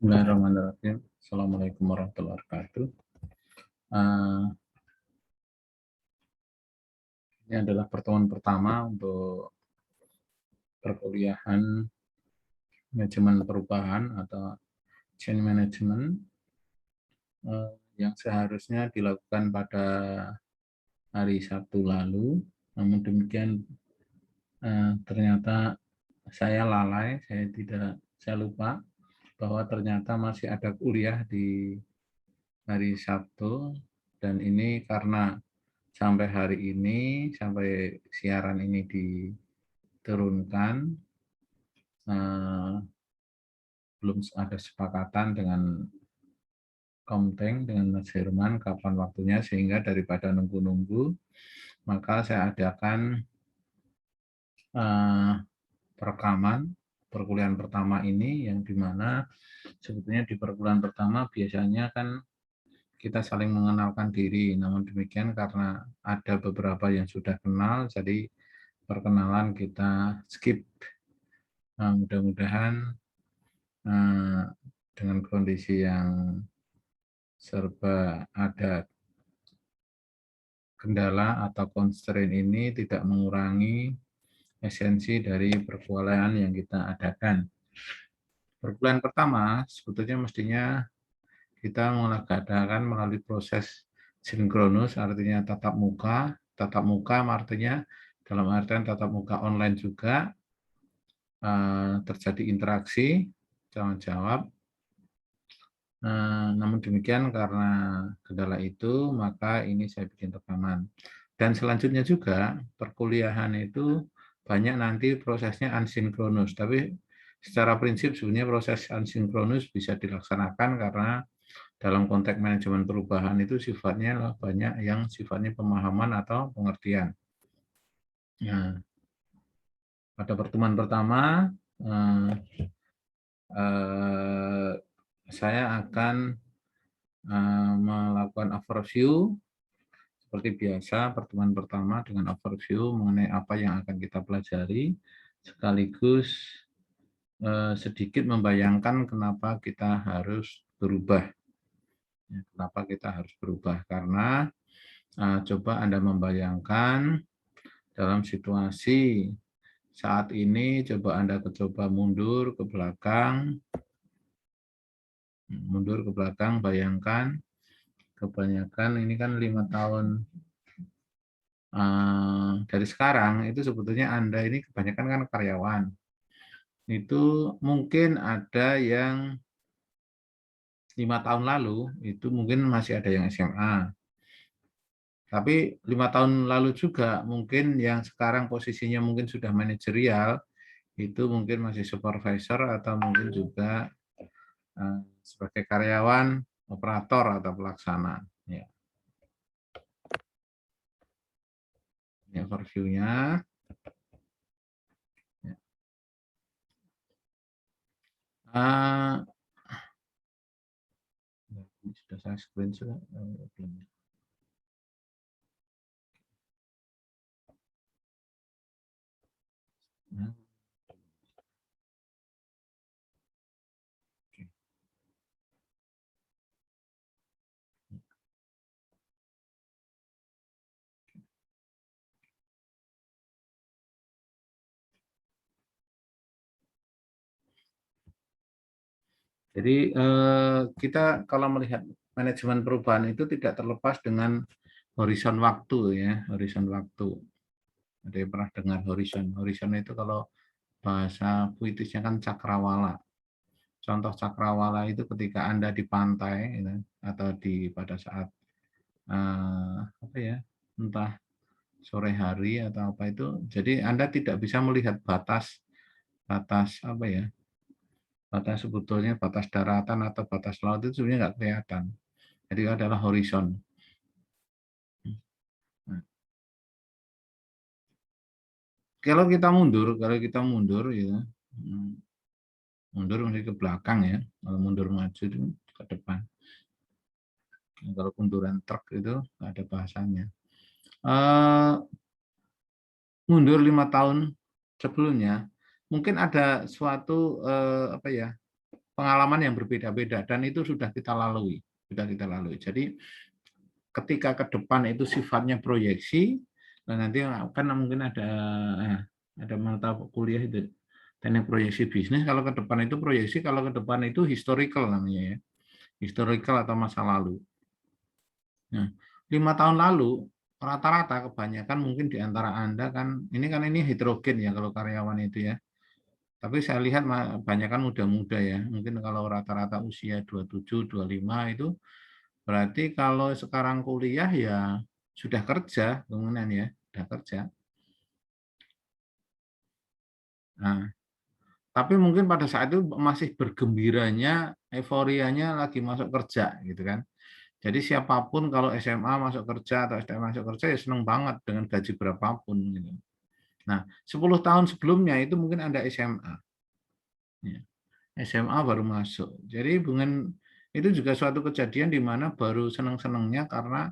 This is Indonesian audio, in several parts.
Bismillahirrahmanirrahim. Assalamualaikum warahmatullahi wabarakatuh. Ini adalah pertemuan pertama untuk perkuliahan manajemen perubahan atau change management yang seharusnya dilakukan pada hari Sabtu lalu. Namun demikian ternyata saya lalai, saya lupa bahwa ternyata masih ada kuliah di hari Sabtu, dan ini karena sampai hari ini, sampai siaran ini diturunkan, belum ada sepakatan dengan Komteng, dengan Mas Herman kapan waktunya, sehingga daripada nunggu-nunggu, maka saya adakan perekaman perkuliahan pertama ini, yang dimana sebetulnya di perkuliahan pertama biasanya kan kita saling mengenalkan diri. Namun demikian karena ada beberapa yang sudah kenal, jadi perkenalan kita skip. Mudah-mudahan dengan kondisi yang serba ada kendala atau constraint ini tidak mengurangi esensi dari perkuliahan yang kita adakan. Perkuliahan pertama sebetulnya mestinya kita mengadakan melalui proses sinkronus, artinya tatap muka. Tatap muka artinya dalam artian tatap muka online juga, terjadi interaksi, jawab-jawab. Namun demikian karena kendala itu, maka ini saya bikin rekaman. Dan selanjutnya juga perkuliahan itu banyak nanti prosesnya asinkronus, tapi secara prinsip sebenarnya proses asinkronus bisa dilaksanakan karena dalam konteks manajemen perubahan itu sifatnya banyak yang sifatnya pemahaman atau pengertian. Nah, pada pertemuan pertama saya akan melakukan overview seperti biasa. Pertemuan pertama dengan overview mengenai apa yang akan kita pelajari, sekaligus sedikit membayangkan kenapa kita harus berubah. Kenapa kita harus berubah? Karena coba Anda membayangkan dalam situasi saat ini, coba Anda mundur ke belakang, bayangkan kebanyakan ini kan 5 tahun dari sekarang, itu sebetulnya Anda ini kebanyakan kan karyawan. Itu mungkin ada yang 5 tahun lalu, itu mungkin masih ada yang SMA. Tapi 5 tahun lalu juga mungkin yang sekarang posisinya mungkin sudah manajerial, itu mungkin masih supervisor atau mungkin juga sebagai karyawan, operator atau pelaksana. Ya. Ini overview-nya. Ya. Ini sudah saya screenshot. Nah. Jadi kita kalau melihat manajemen perubahan itu tidak terlepas dengan horizon waktu, ya, horizon waktu. Ada yang pernah dengar horizon? Horizon itu kalau bahasa puitisnya kan cakrawala. Contoh cakrawala itu ketika Anda di pantai, gitu, atau pada saat apa ya, entah sore hari atau apa itu, jadi Anda tidak bisa melihat batas apa ya, batas sebetulnya batas daratan atau batas laut itu sebenarnya nggak kelihatan. Jadi adalah horizon. Nah, kalau kita mundur ya, mundur ke belakang ya, kalau mundur maju itu ke depan. Kalau munduran truk itu ada bahasanya. Mundur 5 tahun sebelumnya, mungkin ada suatu apa ya, pengalaman yang berbeda-beda dan itu sudah kita lalui, Jadi ketika ke depan itu sifatnya proyeksi, dan nanti kan mungkin ada mata kuliah itu teknik proyeksi bisnis. Kalau ke depan itu proyeksi, kalau ke depan itu historical namanya ya, historical atau masa lalu. Nah, 5 tahun lalu rata-rata kebanyakan mungkin di antara Anda ini heterogen ya kalau karyawan itu ya. Tapi saya lihat banyak kan muda-muda ya. Mungkin kalau rata-rata usia 27, 25 itu berarti kalau sekarang kuliah ya sudah kerja, kemudian ya, sudah kerja. Nah, tapi mungkin pada saat itu masih bergembiranya, euforianya lagi masuk kerja gitu kan. Jadi siapapun kalau SMA masuk kerja atau STM masuk kerja ya senang banget dengan gaji berapapun gitu. Nah, 10 tahun sebelumnya itu mungkin Anda SMA. Ya. SMA baru masuk. Jadi itu juga suatu kejadian di mana baru senang-senangnya karena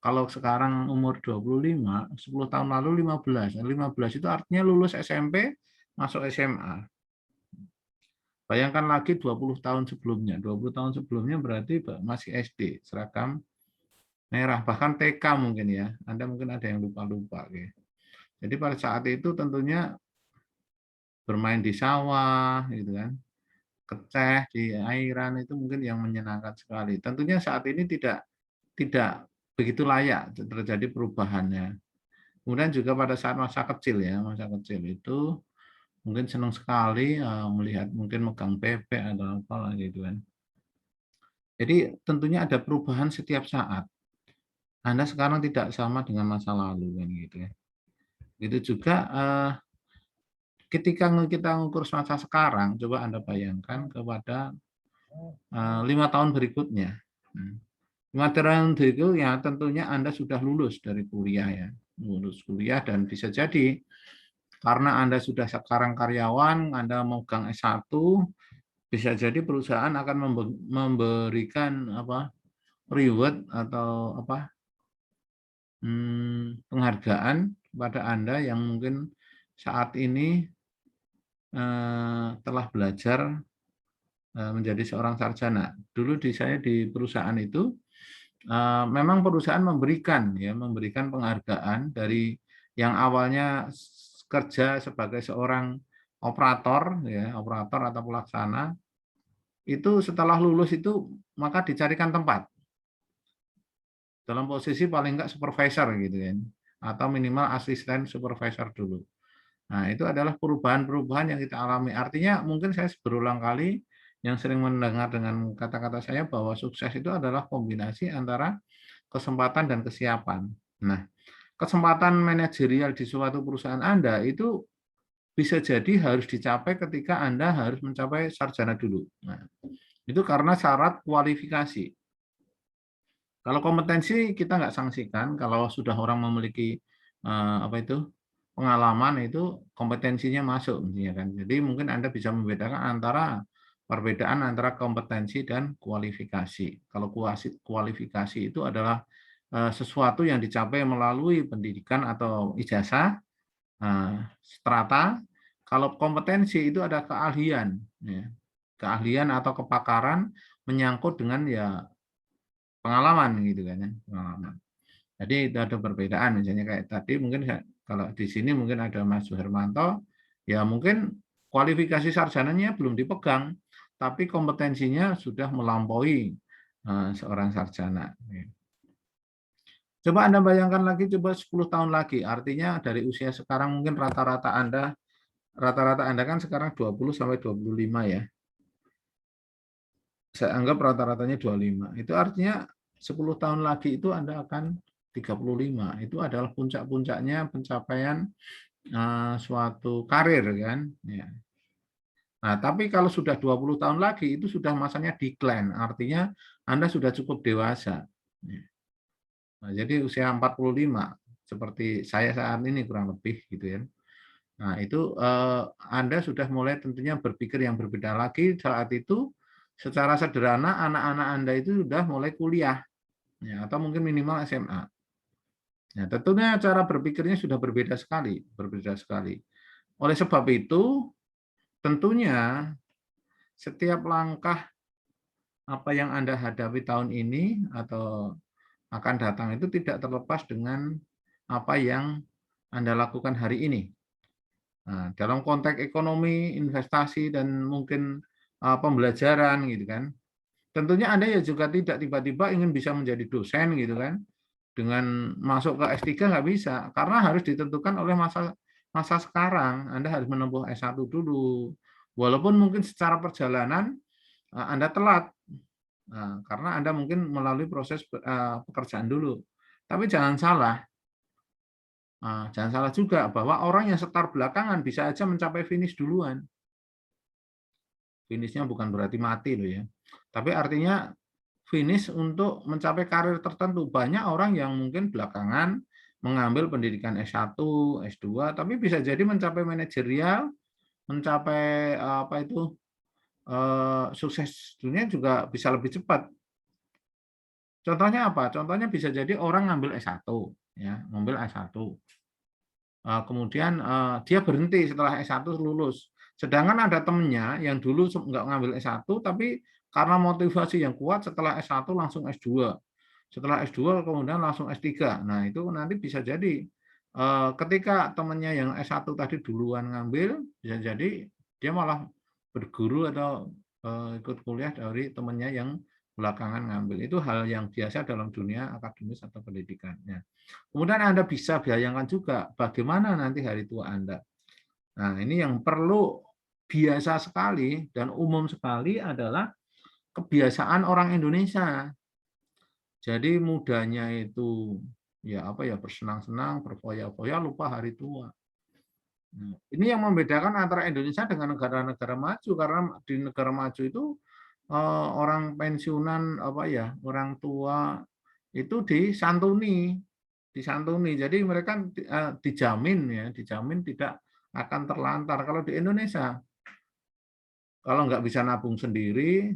kalau sekarang umur 25, 10 tahun lalu 15. 15 itu artinya lulus SMP, masuk SMA. Bayangkan lagi 20 tahun sebelumnya. 20 tahun sebelumnya berarti masih SD, seragam merah, bahkan TK mungkin ya. Anda mungkin ada yang lupa-lupa. Jadi pada saat itu tentunya bermain di sawah, gitu kan, keceh di airan itu mungkin yang menyenangkan sekali. Tentunya saat ini tidak begitu layak terjadi perubahannya. Kemudian juga pada saat masa kecil ya, masa kecil itu mungkin senang sekali melihat mungkin megang bebek atau apa gitu kan. Jadi tentunya ada perubahan setiap saat. Anda sekarang tidak sama dengan masa lalu kan gitu ya. Itu juga ketika kita mengukur masa sekarang, coba Anda bayangkan kepada 5 tahun berikutnya. 5 tahun berikutnya tentunya Anda sudah lulus dari kuliah ya, lulus kuliah dan bisa jadi karena Anda sudah sekarang karyawan, Anda memegang S1, bisa jadi perusahaan akan memberikan reward atau penghargaan kepada Anda yang mungkin saat ini telah belajar menjadi seorang sarjana. Dulu saya di perusahaan itu memang perusahaan memberikan penghargaan dari yang awalnya kerja sebagai seorang operator ya, operator atau pelaksana, itu setelah lulus itu maka dicarikan tempat dalam posisi paling enggak supervisor gitu kan, atau minimal asisten supervisor dulu. Nah, itu adalah perubahan-perubahan yang kita alami. Artinya mungkin saya berulang kali yang sering mendengar dengan kata-kata saya bahwa sukses itu adalah kombinasi antara kesempatan dan kesiapan. Nah, kesempatan manajerial di suatu perusahaan Anda itu bisa jadi harus dicapai ketika Anda harus mencapai sarjana dulu. Nah, itu karena syarat kualifikasi. Kalau kompetensi kita nggak sanksikan, kalau sudah orang memiliki pengalaman itu kompetensinya masuk, ya kan. Jadi mungkin Anda bisa membedakan perbedaan antara kompetensi dan kualifikasi. Kalau kualifikasi itu adalah sesuatu yang dicapai melalui pendidikan atau ijazah, strata. Kalau kompetensi itu ada keahlian, ya. Keahlian atau kepakaran menyangkut dengan ya pengalaman gitu kan ya, pengalaman. Jadi itu ada perbedaan, misalnya kayak tadi mungkin kalau di sini mungkin ada Mas Suhermanto, ya mungkin kualifikasi sarjananya belum dipegang, tapi kompetensinya sudah melampaui seorang sarjana. Coba Anda bayangkan lagi, coba 10 tahun lagi, artinya dari usia sekarang mungkin rata-rata Anda kan sekarang 20 sampai 25 ya. Saya anggap rata-ratanya 25. Itu artinya 10 tahun lagi itu Anda akan 35. Itu adalah puncak-puncaknya pencapaian suatu karir kan. Ya. Nah, tapi kalau sudah 20 tahun lagi itu sudah masanya decline, artinya Anda sudah cukup dewasa. Ya. Nah, jadi usia 45 seperti saya saat ini kurang lebih gitu ya. Nah, itu Anda sudah mulai tentunya berpikir yang berbeda lagi saat itu. Secara sederhana anak-anak Anda itu sudah mulai kuliah ya, atau mungkin minimal SMA. Nah, tentunya cara berpikirnya sudah berbeda sekali. Oleh sebab itu, tentunya setiap langkah apa yang Anda hadapi tahun ini atau akan datang itu tidak terlepas dengan apa yang Anda lakukan hari ini. Nah, dalam konteks ekonomi, investasi, dan mungkin pembelajaran gitu kan. Tentunya Anda ya juga tidak tiba-tiba ingin bisa menjadi dosen gitu kan. Dengan masuk ke S3 nggak bisa, karena harus ditentukan oleh masa masa sekarang. Anda harus menempuh S1 dulu. Walaupun mungkin secara perjalanan Anda telat, karena Anda mungkin melalui proses pekerjaan dulu. Tapi jangan salah juga bahwa orang yang start belakangan bisa aja mencapai finish duluan. Finishnya bukan berarti mati loh ya. Tapi artinya finish untuk mencapai karir tertentu. Banyak orang yang mungkin belakangan mengambil pendidikan S1, S2, tapi bisa jadi mencapai manajerial, mencapai apa itu sukses dunia juga bisa lebih cepat. Contohnya apa? Contohnya bisa jadi orang ngambil S1, ya, ngambil S1. Kemudian dia berhenti setelah S1 lulus. Sedangkan ada temennya yang dulu nggak ngambil S1, tapi karena motivasi yang kuat setelah S1 langsung S2. Setelah S2 kemudian langsung S3. Nah, itu nanti bisa jadi ketika temennya yang S1 tadi duluan ngambil, bisa jadi dia malah berguru atau ikut kuliah dari temennya yang belakangan ngambil. Itu hal yang biasa dalam dunia akademis atau pendidikannya. Kemudian Anda bisa bayangkan juga bagaimana nanti hari tua Anda. Nah, ini yang perlu biasa sekali dan umum sekali adalah kebiasaan orang Indonesia. Jadi mudanya itu ya apa ya bersenang-senang, berfoya-foya, lupa hari tua. Nah, ini yang membedakan antara Indonesia dengan negara-negara maju, karena di negara maju itu orang pensiunan apa ya, orang tua itu disantuni. Jadi mereka dijamin ya, dijamin tidak akan terlantar. Kalau di Indonesia, kalau nggak bisa nabung sendiri,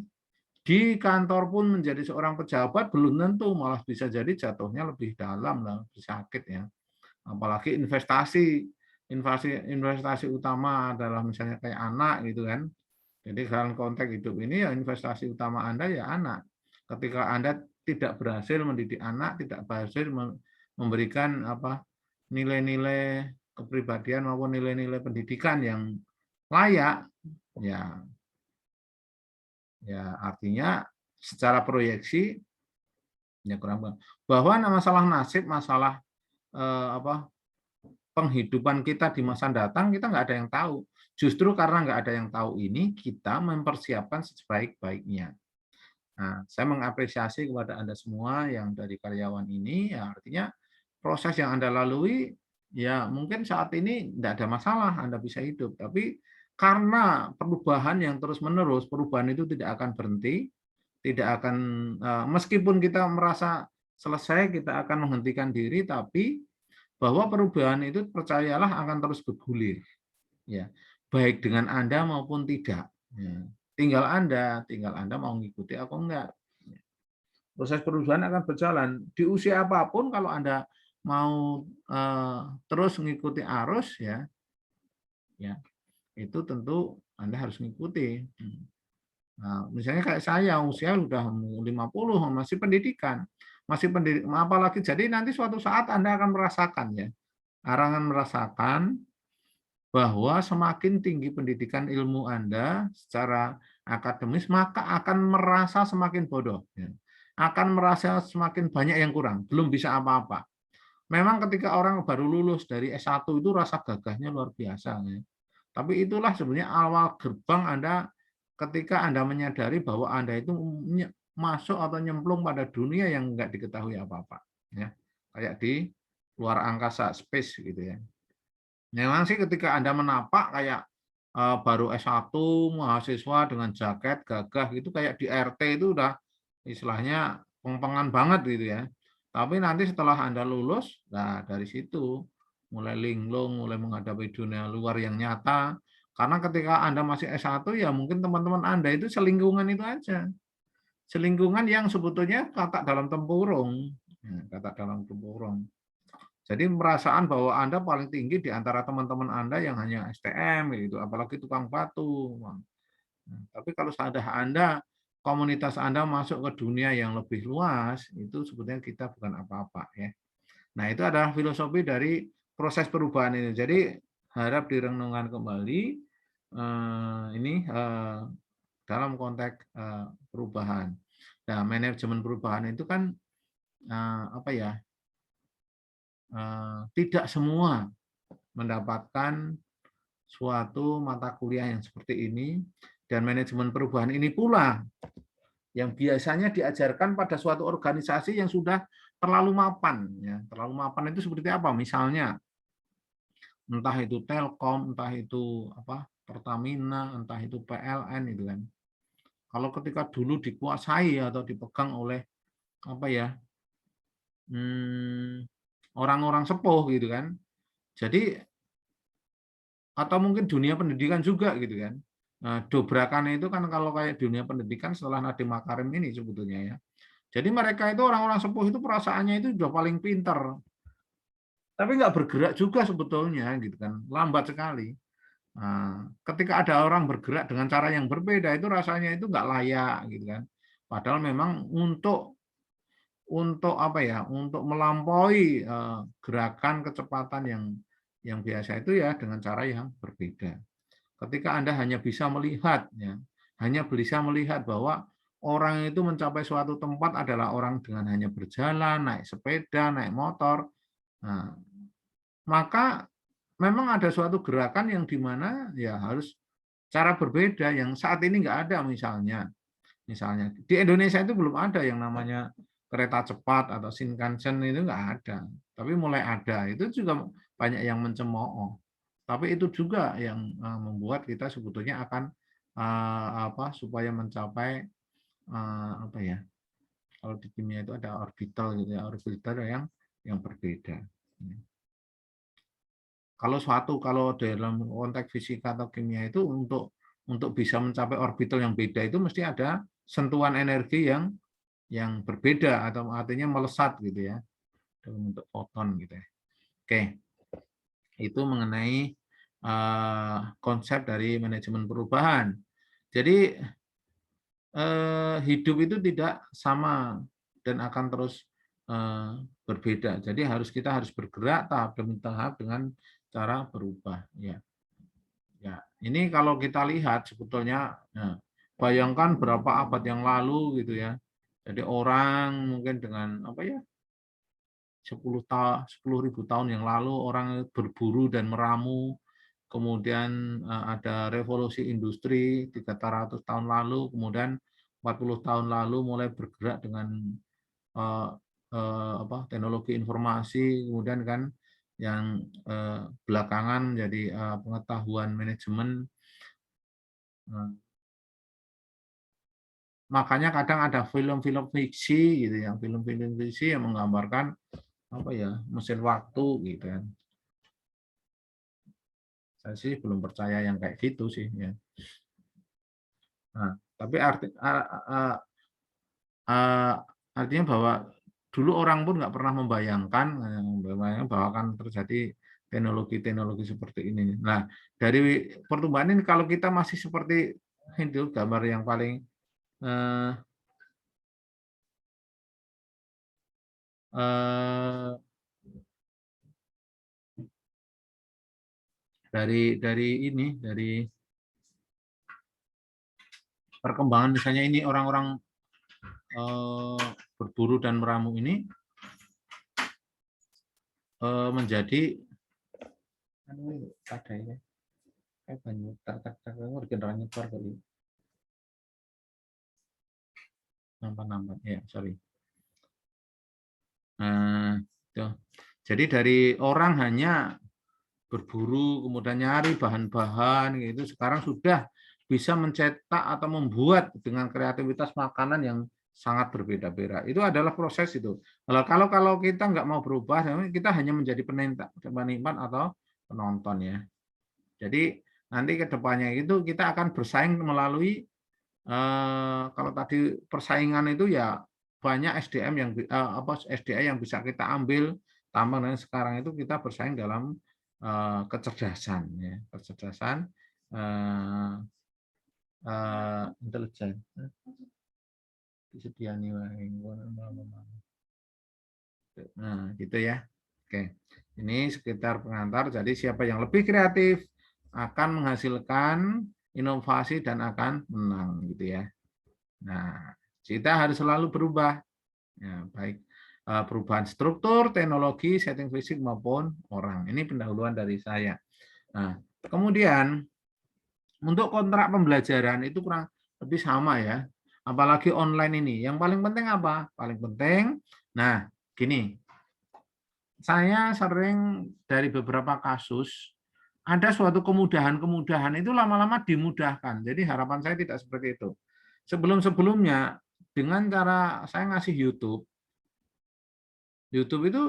di kantor pun menjadi seorang pejabat belum tentu, malah bisa jadi jatuhnya lebih dalam, lebih sakit ya. Apalagi investasi utama adalah misalnya kayak anak gitu kan. Jadi dalam konteks hidup ini ya investasi utama Anda ya anak. Ketika Anda tidak berhasil mendidik anak, tidak berhasil memberikan apa nilai-nilai kepribadian maupun nilai-nilai pendidikan yang layak, ya artinya secara proyeksi ya kurang bahwa masalah nasib, masalah apa penghidupan kita di masa datang kita nggak ada yang tahu. Justru karena nggak ada yang tahu ini, kita mempersiapkan sebaik-baiknya. Nah, saya mengapresiasi kepada Anda semua yang dari karyawan ini, ya artinya proses yang Anda lalui, ya mungkin saat ini tidak ada masalah, Anda bisa hidup. Tapi karena perubahan yang terus-menerus, perubahan itu tidak akan berhenti, tidak akan, meskipun kita merasa selesai, kita akan menghentikan diri, tapi bahwa perubahan itu percayalah akan terus bergulir, ya baik dengan Anda maupun tidak. Ya. Tinggal Anda mau mengikuti atau enggak. Proses perubahan akan berjalan di usia apapun. Kalau Anda mau terus mengikuti arus, ya itu tentu Anda harus mengikuti. Nah, misalnya kayak saya usia sudah 50 masih pendidik, apalagi jadi nanti suatu saat Anda akan merasakan ya, akan merasakan bahwa semakin tinggi pendidikan ilmu Anda secara akademis, maka akan merasa semakin bodoh. Ya. Akan merasa semakin banyak yang kurang, belum bisa apa-apa. Memang ketika orang baru lulus dari S1 itu rasa gagahnya luar biasa. Ya. Tapi itulah sebenarnya awal gerbang Anda ketika Anda menyadari bahwa Anda itu masuk atau nyemplung pada dunia yang nggak diketahui apa-apa. Ya. Kayak di luar angkasa, space gitu ya. Memang sih ketika Anda menapak kayak baru S1 mahasiswa dengan jaket gagah gitu kayak di RT itu udah istilahnya peng-pengan banget gitu ya. Tapi nanti setelah Anda lulus, nah dari situ mulai linglung, mulai menghadapi dunia luar yang nyata. Karena ketika Anda masih S1 ya mungkin teman-teman Anda itu selingkungan itu aja. Selingkungan yang sebetulnya kata dalam tempurung, kata dalam tempurung. Jadi perasaan bahwa Anda paling tinggi di antara teman-teman Anda yang hanya STM gitu, apalagi tukang batu. Nah, tapi kalau seandainya Anda, komunitas Anda masuk ke dunia yang lebih luas, itu sebetulnya kita bukan apa-apa ya. Nah, itu adalah filosofi dari proses perubahan ini. Jadi harap direnungkan kembali ini dalam konteks perubahan. Nah, manajemen perubahan itu kan apa ya? Tidak semua mendapatkan suatu mata kuliah yang seperti ini, dan manajemen perubahan ini pula yang biasanya diajarkan pada suatu organisasi yang sudah terlalu mapan. Ya. Terlalu mapan itu seperti apa? Misalnya, entah itu Telkom, entah itu apa Pertamina, entah itu PLN itu kan. Kalau ketika dulu dikuasai atau dipegang oleh apa ya orang-orang sepuh gitu kan. Jadi atau mungkin dunia pendidikan juga gitu kan. Nah, dobrakannya itu kan kalau kayak dunia pendidikan setelah Nadiem Makarim ini sebetulnya ya. Jadi mereka itu orang-orang sepuh itu perasaannya itu sudah paling pinter, tapi nggak bergerak juga sebetulnya gitu kan, lambat sekali. Nah, ketika ada orang bergerak dengan cara yang berbeda itu rasanya itu nggak layak gitu kan. Padahal memang untuk apa ya, untuk melampaui gerakan kecepatan yang biasa itu ya dengan cara yang berbeda. Ketika Anda hanya bisa melihat, ya, hanya bisa melihat bahwa orang itu mencapai suatu tempat adalah orang dengan hanya berjalan, naik sepeda, naik motor, nah, maka memang ada suatu gerakan yang di mana ya harus cara berbeda yang saat ini nggak ada misalnya. Misalnya di Indonesia itu belum ada yang namanya kereta cepat atau Shinkansen itu nggak ada, tapi mulai ada. Itu juga banyak yang mencemooh. Tapi itu juga yang membuat kita sebetulnya akan apa supaya mencapai apa ya? Kalau di kimia itu ada orbital gitu ya, orbital yang berbeda. Kalau dalam konteks fisika atau kimia itu untuk bisa mencapai orbital yang beda itu mesti ada sentuhan energi yang berbeda atau artinya melesat gitu ya dalam bentuk foton gitu ya. Oke, itu mengenai konsep dari manajemen perubahan. Jadi hidup itu tidak sama dan akan terus berbeda. Jadi kita harus bergerak tahap demi tahap dengan cara berubah. Ya, ya. Ini kalau kita lihat sebetulnya, nah, bayangkan berapa abad yang lalu gitu ya. Jadi orang mungkin dengan apa ya 10.000 tahun yang lalu orang berburu dan meramu, kemudian ada revolusi industri 300 tahun lalu, kemudian 40 tahun lalu mulai bergerak dengan eh, apa, teknologi informasi, kemudian kan yang belakangan menjadi pengetahuan manajemen. Makanya kadang ada film-film fiksi gitu yang film-film fiksi yang menggambarkan apa ya mesin waktu gitu kan. Saya sih belum percaya yang kayak gitu sih ya. Nah, tapi artinya bahwa dulu orang pun nggak pernah membayangkan bahwa akan terjadi teknologi-teknologi seperti ini. Nah, dari pertumbuhan ini kalau kita masih seperti itu gambar yang paling eh, eh, dari perkembangan misalnya ini orang-orang berburu dan meramu ini menjadi ada ini kayak banyak nyetor kali nampak ya sorry. Nah, itu. Jadi dari orang hanya berburu kemudian nyari bahan-bahan gitu sekarang sudah bisa mencetak atau membuat dengan kreativitas makanan yang sangat berbeda-beda. Itu adalah proses itu. Kalau kita nggak mau berubah, kita hanya menjadi penikmat atau penonton ya. Jadi nanti ke depannya itu kita akan bersaing melalui kalau tadi persaingan itu ya banyak SDM SDA yang bisa kita ambil, tambah dengan sekarang itu kita bersaing dalam kecerdasan ya, kecerdasan intelijen. Disediani wae. Nah, gitu ya. Oke. Ini sekitar pengantar. Jadi siapa yang lebih kreatif akan menghasilkan inovasi dan akan menang gitu ya. Nah, kita harus selalu berubah. Ya, baik perubahan struktur, teknologi, setting fisik maupun orang. Ini pendahuluan dari saya. Nah, kemudian untuk kontrak pembelajaran itu kurang lebih sama ya. Apalagi online ini. Yang paling penting apa? Paling penting, nah gini, saya sering dari beberapa kasus, ada suatu kemudahan-kemudahan itu lama-lama dimudahkan. Jadi harapan saya tidak seperti itu. Sebelum-sebelumnya, dengan cara saya ngasih YouTube, YouTube itu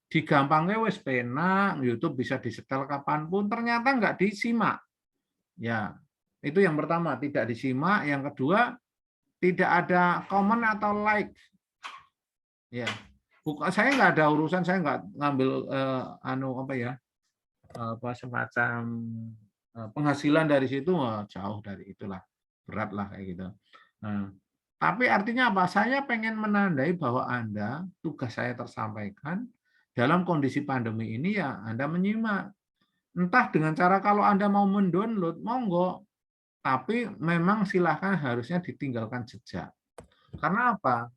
digampangnya wes penak, YouTube bisa disetel kapanpun, ternyata nggak disimak. Ya, itu yang pertama, tidak disimak. Yang kedua, tidak ada komen atau like. Ya, saya nggak ada urusan, saya nggak ngambil apa ya, apa semacam penghasilan dari situ, jauh dari itulah, berat lah kayak gitu. Nah, tapi artinya apa? Saya pengen menandai bahwa Anda, tugas saya tersampaikan, dalam kondisi pandemi ini ya Anda menyimak. Entah dengan cara kalau Anda mau mendownload, monggo. Tapi memang silahkan harusnya ditinggalkan jejak. Karena apa?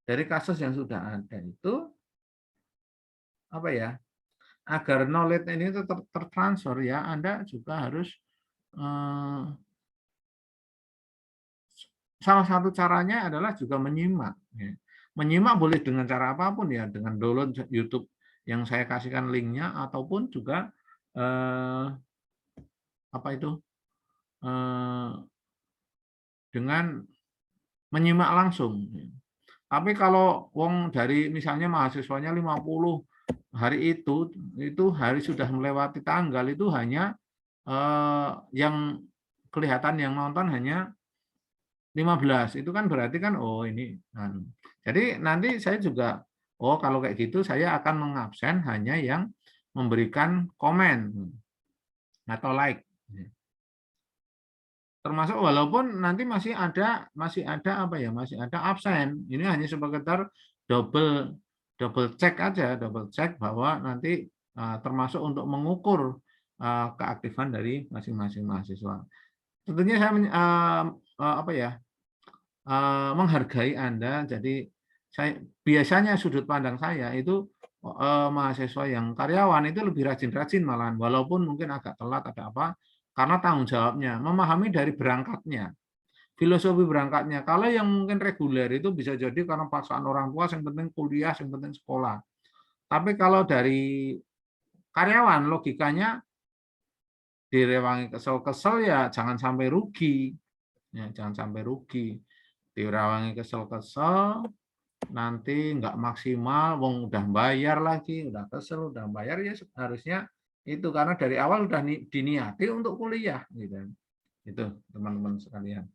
Dari kasus yang sudah ada itu, apa ya, agar knowledge ini tetap tertransfer ya, Anda juga harus salah satu caranya adalah juga menyimak. Ya. Menyimak boleh dengan cara apapun ya, dengan download YouTube yang saya kasihkan linknya, ataupun juga apa itu dengan menyimak langsung. Tapi kalau wong dari misalnya mahasiswanya 50 hari itu hari sudah melewati tanggal, itu hanya yang kelihatan yang nonton hanya 15. Itu kan berarti kan oh ini. Jadi nanti saya juga kalau kayak gitu saya akan mengabsen hanya yang memberikan komen atau like. Termasuk walaupun nanti masih ada apa ya, masih ada absen. Ini hanya sekedar double check aja, double check bahwa nanti termasuk untuk mengukur keaktifan dari masing-masing mahasiswa. Tentunya saya apa ya, menghargai Anda. Jadi saya biasanya sudut pandang saya itu mahasiswa yang karyawan itu lebih rajin-rajin malahan, walaupun mungkin agak telat ada apa, karena tanggung jawabnya, memahami dari berangkatnya, filosofi berangkatnya. Kalau yang mungkin reguler itu bisa jadi karena paksaan orang tua, yang penting kuliah, yang penting sekolah. Tapi kalau dari karyawan, logikanya direwangi kesel-kesel ya jangan sampai rugi. Ya, jangan sampai rugi. Direwangi kesel-kesel, nanti nggak maksimal, wong udah bayar lagi, udah kesel, udah bayar, ya harusnya itu karena dari awal udah diniati untuk kuliah gitu. Itu teman-teman sekalian.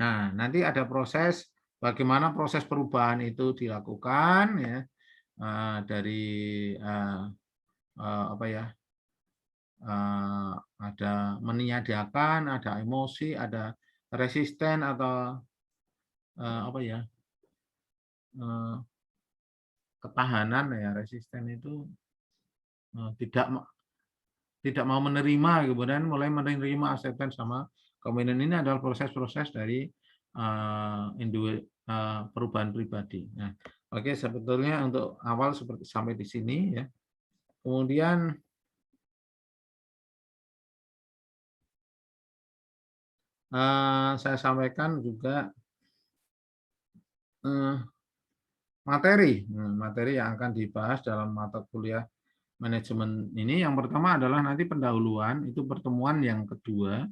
Nah, nanti ada proses bagaimana proses perubahan itu dilakukan ya, dari apa ya, ada meniadakan, ada emosi, ada resisten atau apa ya, ketahanan ya, resisten itu tidak mau menerima, kemudian mulai menerima, acceptance sama komitmen. Ini adalah proses-proses dari perubahan pribadi. Nah, oke, sebetulnya untuk awal seperti sampai di sini ya. Kemudian saya sampaikan juga materi yang akan dibahas dalam mata kuliah manajemen ini. Yang pertama adalah nanti pendahuluan, itu pertemuan yang kedua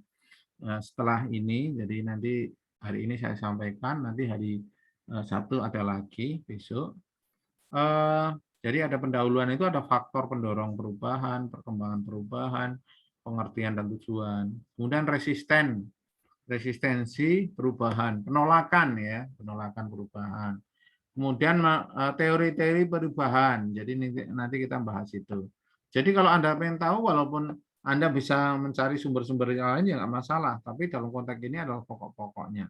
setelah ini. Jadi nanti hari ini saya sampaikan, nanti hari Sabtu ada lagi besok. Jadi ada pendahuluan, itu ada faktor pendorong perubahan, perkembangan perubahan, pengertian dan tujuan. Kemudian resistensi perubahan, penolakan ya, penolakan perubahan. Kemudian teori-teori perubahan. Jadi nanti kita bahas itu. Jadi kalau Anda pengen tahu, walaupun Anda bisa mencari sumber-sumber yang lain ya nggak masalah, tapi dalam konteks ini adalah pokok-pokoknya.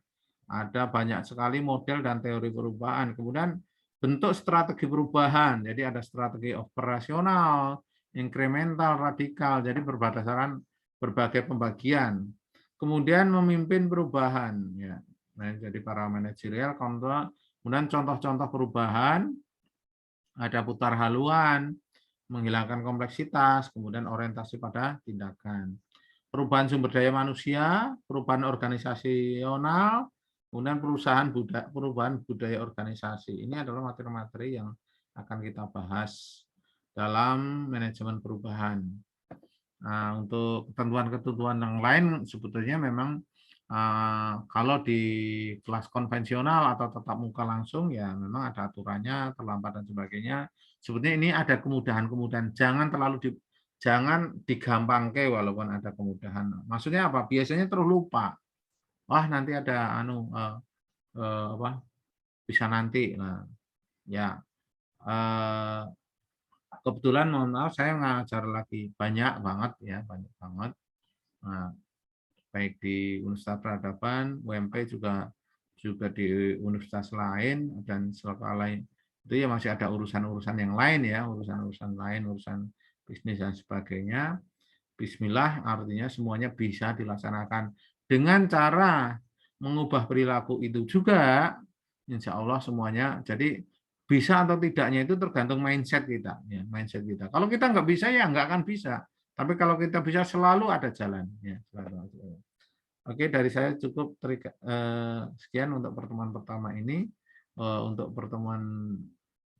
Ada banyak sekali model dan teori perubahan. Kemudian bentuk strategi perubahan. Jadi ada strategi operasional, inkremental, radikal. Jadi berdasarkan berbagai pembagian. Kemudian memimpin perubahan. Ya. Nah, jadi para manajerial, kemudian contoh-contoh perubahan, ada putar haluan, menghilangkan kompleksitas, kemudian orientasi pada tindakan. Perubahan sumber daya manusia, perubahan organisasional, kemudian perubahan budaya organisasi. Ini adalah materi-materi yang akan kita bahas dalam manajemen perubahan. Nah, untuk ketentuan-ketentuan yang lain sebetulnya memang kalau di kelas konvensional atau tatap muka langsung ya memang ada aturannya, terlambat dan sebagainya. Sebetulnya ini ada kemudahan-kemudahan. Jangan digampangke walaupun ada kemudahan. Maksudnya apa? Biasanya terus lupa. Wah, nanti ada apa? Bisa nanti. Nah, ya eh, kebetulan mohon maaf saya ngajar lagi banyak banget ya, banyak banget. Nah, baik di Universitas Peradaban, UMP juga di universitas lain dan selaka lain. Itu ya masih ada urusan-urusan yang lain ya, urusan-urusan lain, urusan bisnis dan sebagainya. Bismillah artinya semuanya bisa dilaksanakan dengan cara mengubah perilaku itu juga, insya Allah semuanya. Jadi bisa atau tidaknya itu tergantung mindset kita, ya, mindset kita. Kalau kita nggak bisa ya nggak akan bisa. Tapi kalau kita bisa selalu ada jalan, ya, selalu ada jalan. Oke, dari saya cukup sekian untuk pertemuan pertama ini. Untuk pertemuan,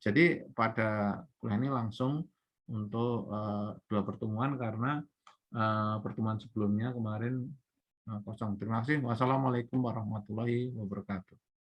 jadi pada kuliah ini langsung untuk dua pertemuan karena pertemuan sebelumnya kemarin kosong. Terima kasih. Wassalamualaikum warahmatullahi wabarakatuh.